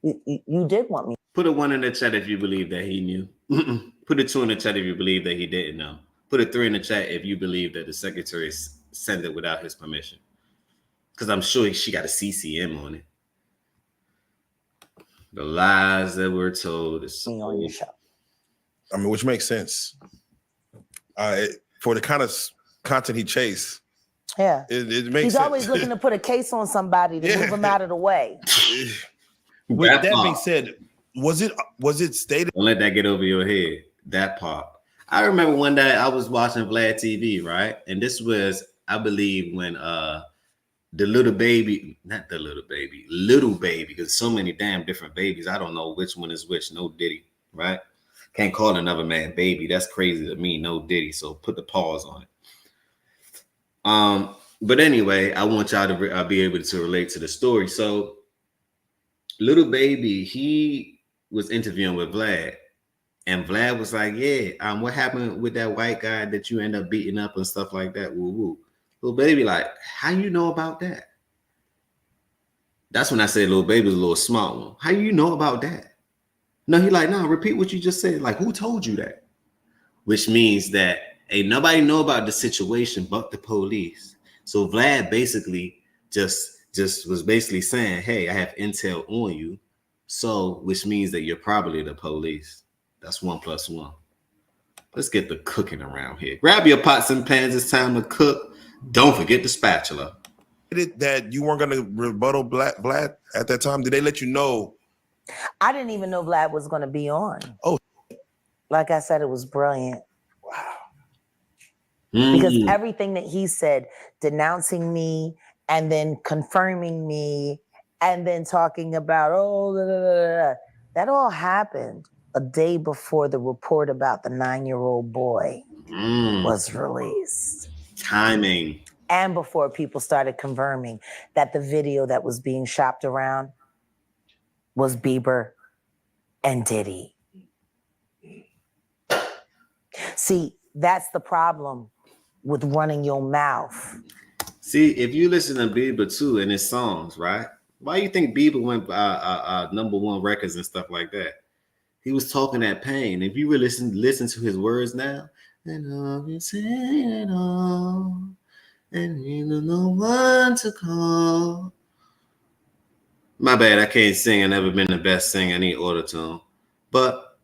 You did want me. Put a 1 in the chat if you believe that he knew. Put a 2 in the chat if you believe that he didn't know. Put a 3 in the chat if you believe that the secretary sent it without his permission. Because I'm sure she got a CCM on it. The lies that were told is me on your show. I mean, which makes sense. For the kind of content he chased. Yeah. It makes He's sense. always looking to put a case on somebody to move him out of the way. With that being said, was it stated? Don't let that get over your head. That part. I remember one day I was watching Vlad TV, right? And this was, I believe, when little baby, because so many damn different babies. I don't know which one is which. No Diddy, right? Can't call another man baby. That's crazy to me. No Diddy. So put the pause on it. But anyway, I want y'all to be able to relate to the story. So little baby, he was interviewing with Vlad, and Vlad was like, yeah, what happened with that white guy that you end up beating up and stuff like that? Woo woo. Little baby, like, how you know about that? That's when I said little baby was a little smart one. How you know about that? No, he like, no, repeat what you just said. Like, who told you that? Which means that ain't nobody know about the situation but the police. So Vlad basically just was basically saying, hey, I have intel on you. So, which means that you're probably the police. That's 1 + 1. Let's get the cooking around here. Grab your pots and pans. It's time to cook. Don't forget the spatula. That you weren't going to rebuttal Vlad at that time? Did they let you know? I didn't even know Vlad was going to be on. Oh. Like I said, it was brilliant. Wow. Because everything that he said, denouncing me and then confirming me and then talking about, that all happened a day before the report about the 9-year-old boy was released. Timing. And before people started confirming that the video that was being shopped around was Bieber and Diddy. See, that's the problem with running your mouth. See, if you listen to Bieber too and his songs, right? Why do you think Bieber went #1 records and stuff like that? He was talking that pain. If you really listen to his words now, and I've been saying it all, and you know no one to call. My bad, I can't sing. I've never been the best singer. I need autotune. But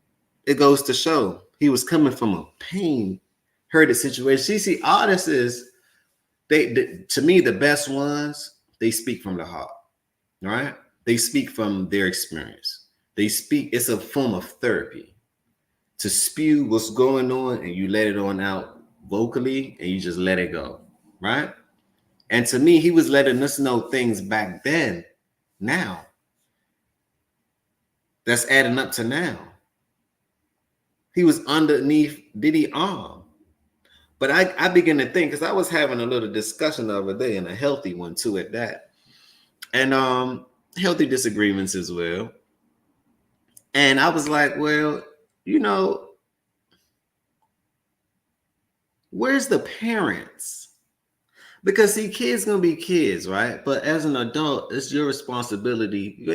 it goes to show he was coming from a pain, hurted situation. See, artists to me, the best ones, they speak from the heart, right? They speak from their experience. They speak, it's a form of therapy. To spew what's going on and you let it on out vocally and you just let it go, right? And to me, he was letting us know things back then, now. That's adding up to now. He was underneath Diddy's arm. But I begin to think, because I was having a little discussion the other day, and a healthy one too at that. And healthy disagreements as well. And I was like, well, you know, where's the parents? Because see, kids gonna be kids, right? But as an adult, it's your responsibility. I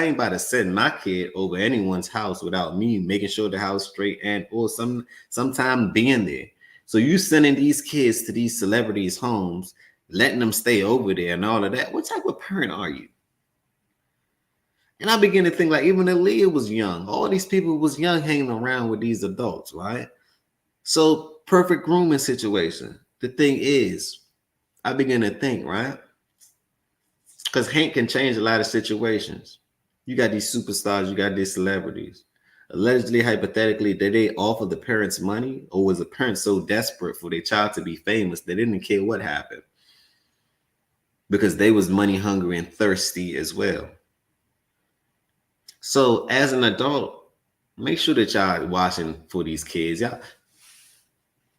ain't about to send my kid over anyone's house without me making sure the house straight and or sometime being there. So you sending these kids to these celebrities' homes, letting them stay over there and all of that. What type of parent are you? And I begin to think, like, even Aaliyah was young. All these people was young hanging around with these adults, right? So perfect grooming situation. The thing is, I begin to think, right? Because Hank can change a lot of situations. You got these superstars, you got these celebrities. Allegedly, hypothetically, did they offer the parents money, or was the parent so desperate for their child to be famous they didn't care what happened? Because they was money hungry and thirsty as well. So as an adult, make sure that y'all watching for these kids. Y'all,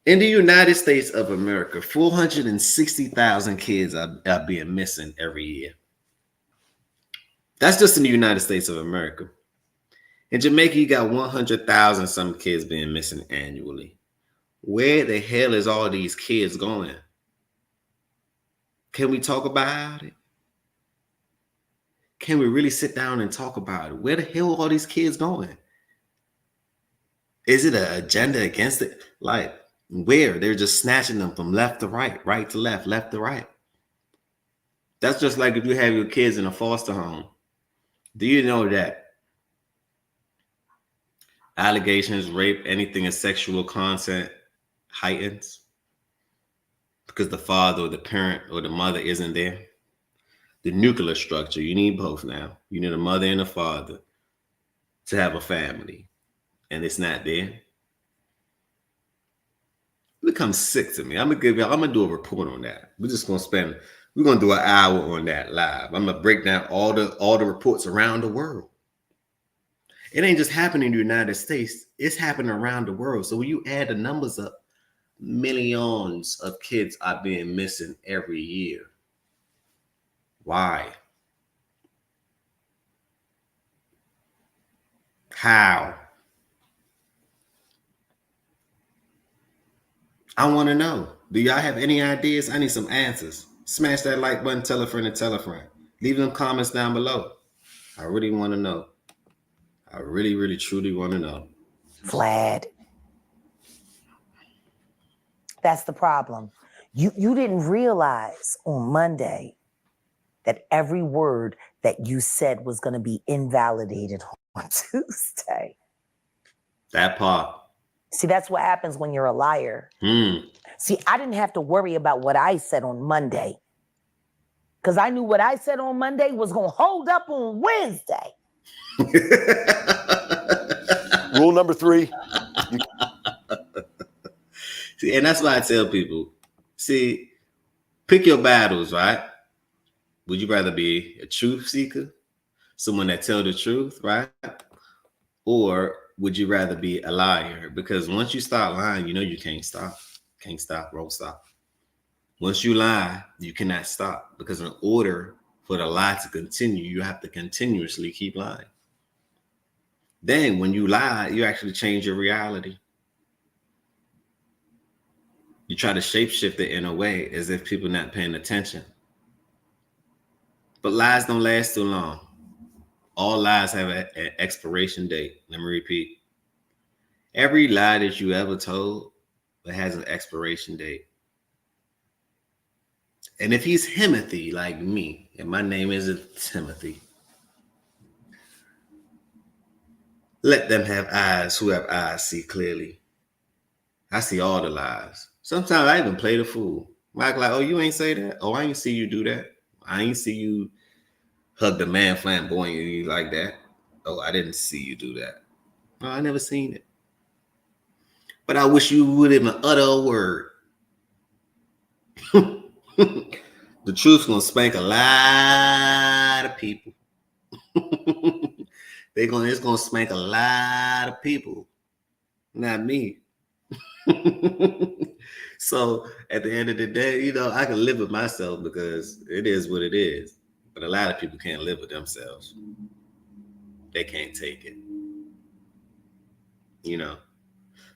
in the United States of America, 460,000 kids are being missing every year. That's just in the United States of America. In Jamaica, you got 100,000 some kids being missing annually. Where the hell is all these kids going? Can we talk about it? Can we really sit down and talk about it? Where the hell are all these kids going? Is it an agenda against it? Like, where? They're just snatching them from left to right, right to left, left to right. That's just like if you have your kids in a foster home. Do you know that allegations, rape, anything in sexual content heightens? Because the father or the parent or the mother isn't there. The nuclear structure, you need both now. You need a mother and a father to have a family. And it's not there. It becomes sick to me. I'm gonna do a report on that. We're gonna do an hour on that live. I'm gonna break down all the reports around the world. It ain't just happening in the United States, it's happening around the world. So when you add the numbers up, millions of kids are being missing every year. Why? How? I want to know. Do y'all have any ideas? I need some answers. Smash that like button, tell a friend and tell a friend. Leave them comments down below. I really want to know. I really, really, truly want to know. Vlad. That's the problem. You didn't realize on Monday that every word that you said was going to be invalidated on Tuesday. That part. See, that's what happens when you're a liar. See, I didn't have to worry about what I said on Monday because I knew what I said on Monday was going to hold up on Wednesday. Rule number 3. See, and that's why I tell people, see, pick your battles, right? Would you rather be a truth seeker, someone that tell the truth, right? Or would you rather be a liar? Because once you start lying, you know you can't stop. Can't stop, won't stop. Once you lie, you cannot stop. Because in order for the lie to continue, you have to continuously keep lying. Then when you lie, you actually change your reality. You try to shapeshift it in a way as if people not paying attention. But lies don't last too long. All lies have an expiration date. Let me repeat. Every lie that you ever told, it has an expiration date. And if he's Timothy like me, and my name isn't Timothy, let them have eyes who have eyes see clearly. I see all the lies. Sometimes I even play the fool. Like, oh, you ain't say that? Oh, I ain't see you do that. I ain't see you hug the man flamboyantly like that. Oh, I didn't see you do that. No, I never seen it. But I wish you would even utter a word. The truth's gonna spank a lot of people. It's gonna spank a lot of people. Not me. So at the end of the day, you know, I can live with myself because it is what it is. But a lot of people can't live with themselves. They can't take it. You know,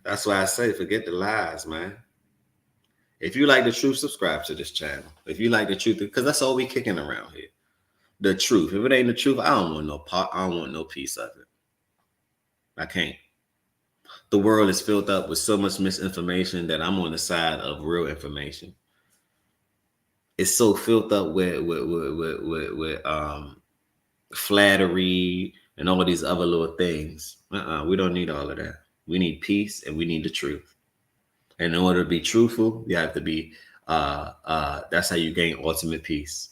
that's why I say forget the lies, man. If you like the truth, subscribe to this channel. If you like the truth, because that's all we kicking around here. The truth. If it ain't the truth, I don't want no part. I don't want no piece of it. I can't. The world is filled up with so much misinformation that I'm on the side of real information. It's so filled up with flattery and all these other little things. We don't need all of that. We need peace and we need the truth. And in order to be truthful, you have to be, that's how you gain ultimate peace.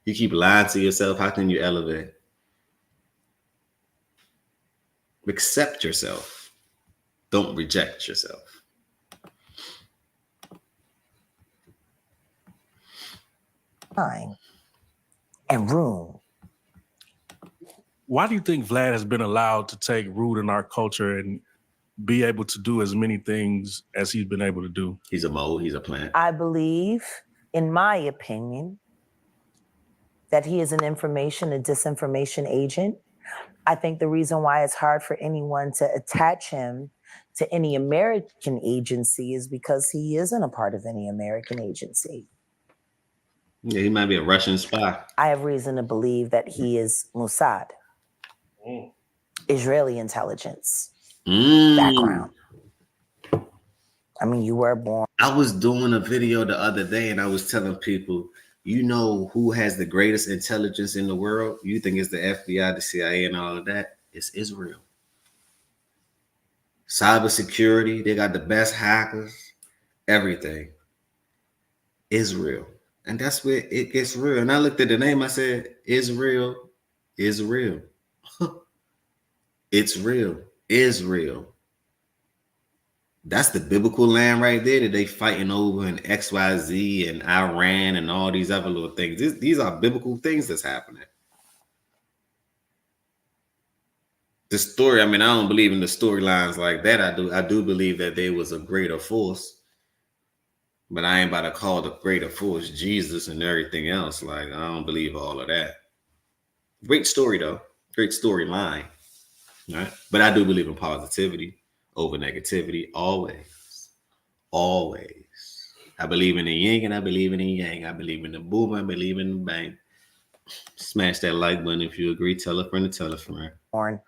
You keep lying to yourself, how can you elevate? Accept yourself. Don't reject yourself. Time and room. Why do you think Vlad has been allowed to take root in our culture and be able to do as many things as he's been able to do? He's a mole, he's a plant. I believe, in my opinion, that he is an information and disinformation agent. I think the reason why it's hard for anyone to attach him to any American agency is because he isn't a part of any American agency. Yeah, he might be a Russian spy. I have reason to believe that he is Mossad, Israeli intelligence background. I mean, you were born. I was doing a video the other day and I was telling people, you know who has the greatest intelligence in the world? You think it's the FBI, the CIA, and all of that? It's Israel. Cybersecurity, they got the best hackers, everything. Israel. And that's where it gets real. And I looked at the name, I said, Israel is real. It's real. Israel. That's the biblical land right there that they fighting over in XYZ and Iran and all these other little things. These are biblical things that's happening. The story, I mean, I don't believe in the storylines like that. I do believe that there was a greater force, but I ain't about to call the greater force Jesus and everything else. Like, I don't believe all of that. Great story though. Great storyline. Right? But I do believe in positivity over negativity, always. I believe in the yin and I believe in the yang. I believe in the boom, I believe in the bang. Smash that like button if you agree. Tell a friend to tell a friend. Born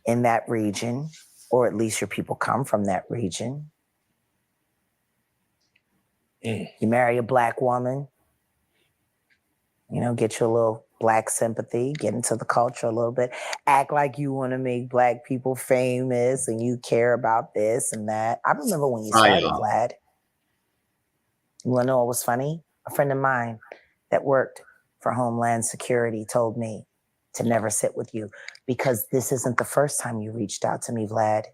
in that region, or at least your people come from that region. You marry a black woman, you know, get your little black sympathy, get into the culture a little bit, act like you want to make black people famous and you care about this and that. I remember when you started, Vlad. You want to know what was funny? A friend of mine that worked for Homeland Security told me to never sit with you because this isn't the first time you reached out to me, Vlad.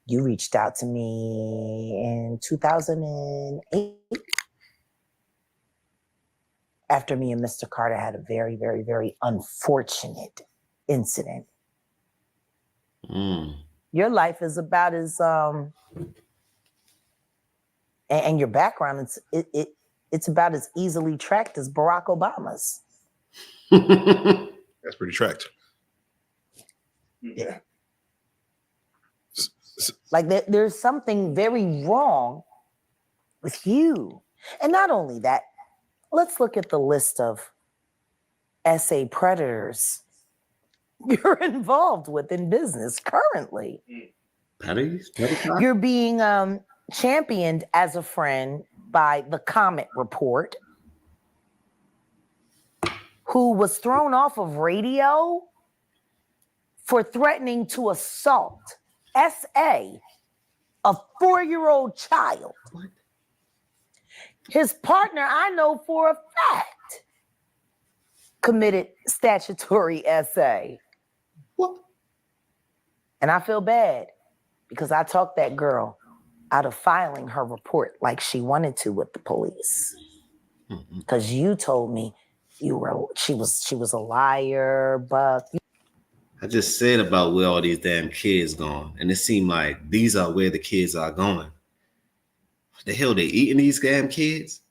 You reached out to me in 2008 after me and Mr. Carter had a very, very, very unfortunate incident. Your life is about as and your background, it's about as easily tracked as Barack Obama's. That's pretty tracked. Yeah. Like there's something very wrong with you. And not only that, let's look at the list of SA predators you're involved with in business currently. You're being championed as a friend by the Comet Report, who was thrown off of radio for threatening to assault SA, a 4-year-old child. What? His partner, I know for a fact, committed statutory SA. What? And I feel bad because I talked that girl out of filing her report like she wanted to with the police. Because you told me she was a liar, Buck. I just said about where all these damn kids going, and it seemed like these are where the kids are going. What the hell they eating these damn kids?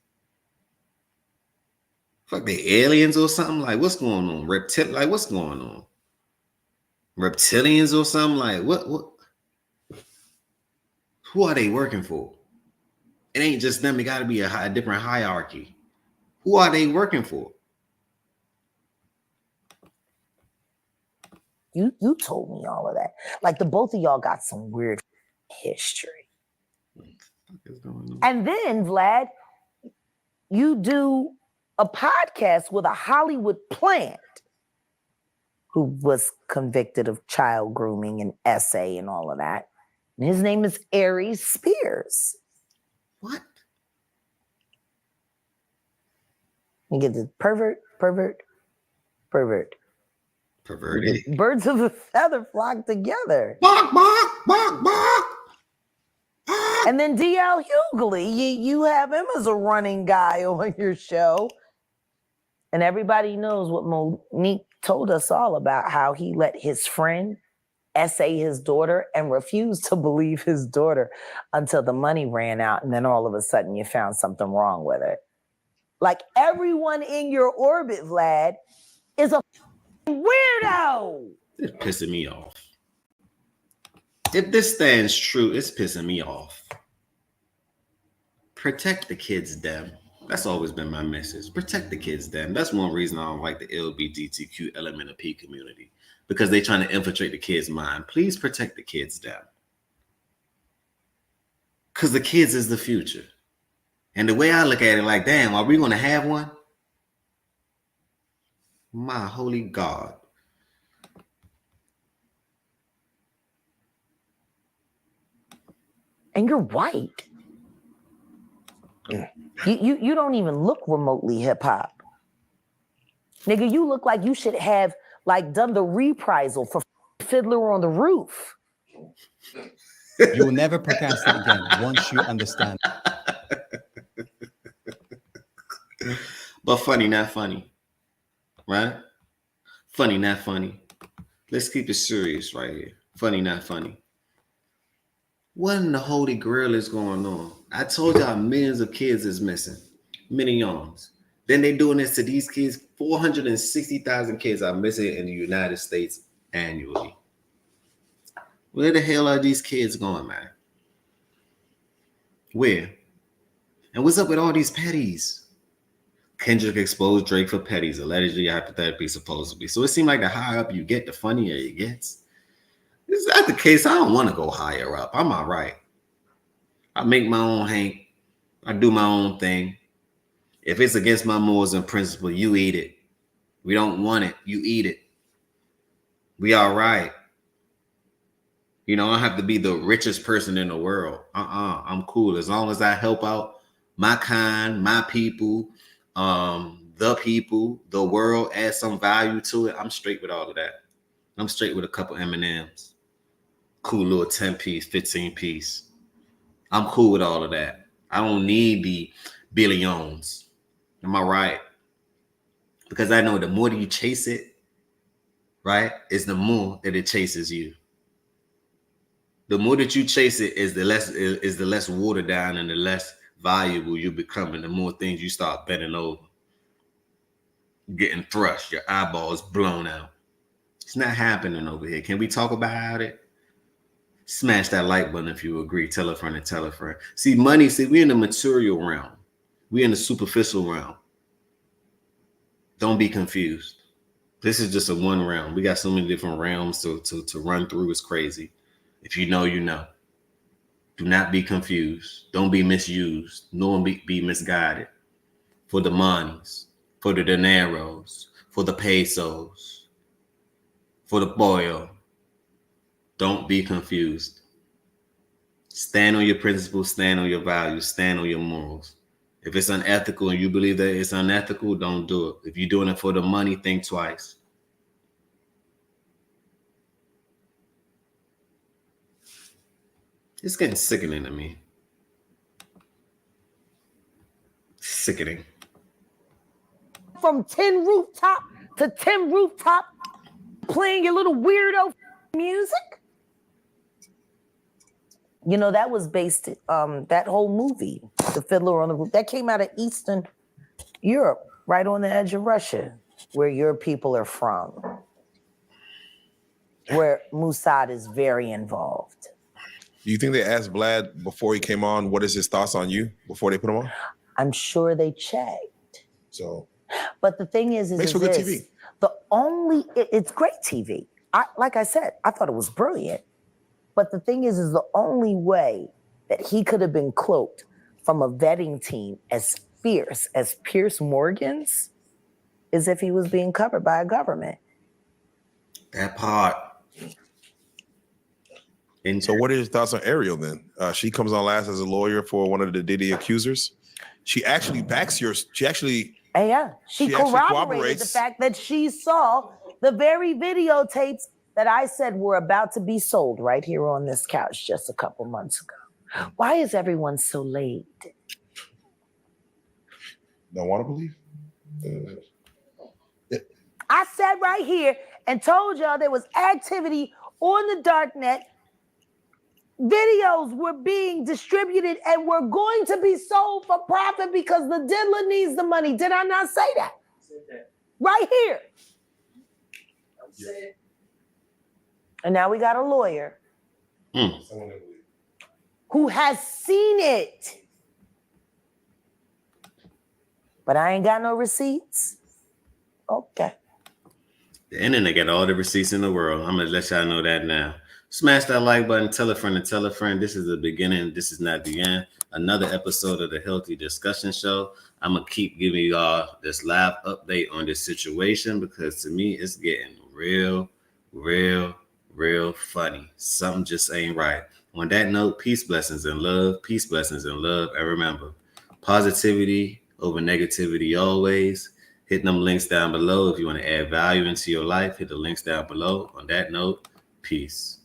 Fuck, they aliens or something? Like, what's going on? Like, what's going on? Reptilians or something? Like, what? Who are they working for? It ain't just them. It got to be a different hierarchy. Who are they working for? You told me all of that. Like the both of y'all got some weird history. And then, Vlad, you do a podcast with a Hollywood plant who was convicted of child grooming and SA and all of that. And his name is Aries Piers. What? You get the perverted. Birds of a feather flock together. Bark, bark, bark, bark. And then D.L. Hughley, you have him as a running guy on your show. And everybody knows what Monique told us all about, how he let his friend essay his daughter and refused to believe his daughter until the money ran out. And then all of a sudden you found something wrong with it. Like everyone in your orbit, Vlad, is a weirdo. It's pissing me off. If this stands true, it's pissing me off. Protect the kids, damn. That's always been my message. Protect the kids, damn. That's one reason I don't like the LGBTQ element of P community, because they're trying to infiltrate the kids' mind. Please protect the kids, damn. Because the kids is the future. And the way I look at it, like, damn, are we going to have one? My holy God. And you're white. You don't even look remotely hip hop. Nigga, you look like you should have like done the reprisal for Fiddler on the Roof. You will never procrastinate again once you understand. But funny, not funny. Right? Funny, not funny. Let's keep it serious right here. Funny, not funny. What in the holy grail is going on? I told y'all millions of kids is missing. Millions. Then they doing this to these kids. 460,000 kids are missing in the United States annually. Where the hell are these kids going, man? Where? And what's up with all these petties? Kendrick exposed Drake for petties, allegedly, hypothetically, supposedly. So it seemed like the higher up you get, the funnier it gets. Is that the case? I don't want to go higher up. I'm all right. I make my own Hank. I do my own thing. If it's against my morals and principles, you eat it. We don't want it. You eat it. We all right. You know, I don't have to be the richest person in the world. I'm cool. As long as I help out my kind, my people, the world, add some value to it, I'm straight with all of that. I'm straight with a couple M&Ms. Cool little 10-piece, 15-piece. I'm cool with all of that. I don't need the billions. Am I right? Because I know the more that you chase it, right, is the more that it chases you. The more that you chase it is the less watered down and the less valuable you become, and the more things you start bending over, getting thrust, your eyeballs blown out. It's not happening over here. Can we talk about it? Smash that like button if you agree. Tell a friend and tell a friend. See, money, we're in the material realm. We're in the superficial realm. Don't be confused. This is just a one realm. We got so many different realms to run through. It's crazy. If you know, you know. Do not be confused. Don't be misused. Nor be misguided. For the monies, for the dineros, for the pesos, for the boil. Don't be confused. Stand on your principles, stand on your values, stand on your morals. If it's unethical and you believe that it's unethical, don't do it. If you're doing it for the money, think twice. It's getting sickening to me. Sickening. From 10 rooftop to 10 rooftop, playing your little weirdo music. You know, that was based, that whole movie, The Fiddler on the Roof, that came out of Eastern Europe, right on the edge of Russia, where your people are from, where Mossad is very involved. Do you think they asked Vlad before he came on, what is his thoughts on you before they put him on? I'm sure they checked. So, but the thing is makes for good TV. It's great TV. Like I said, I thought it was brilliant. But the thing is the only way that he could have been cloaked from a vetting team as fierce as Piers Morgan's is if he was being covered by a government. That part. And so what are your thoughts on Ariel then? She comes on last as a lawyer for one of the Diddy accusers. She actually backs yours. She corroborated the fact that she saw the very videotapes that I said were about to be sold right here on this couch just a couple months ago. Why is everyone so late? Don't want to believe? I sat right here and told y'all there was activity on the dark net videos were being distributed and were going to be sold for profit because the diddler needs the money. Did I not say that? Right here. And now we got a lawyer who has seen it. But I ain't got no receipts. Okay. The internet got all the receipts in the world. I'm going to let y'all know that now. Smash that like button. Tell a friend and tell a friend. This is the beginning. This is not the end. Another episode of the Healthy Discussion Show. I'm going to keep giving y'all this live update on this situation because to me, it's getting real funny. Something just ain't right. On that note, peace, blessings, and love. Peace, blessings, and love. And remember, positivity over negativity always. Hit them links down below. If you want to add value into your life, hit the links down below. On that note, peace.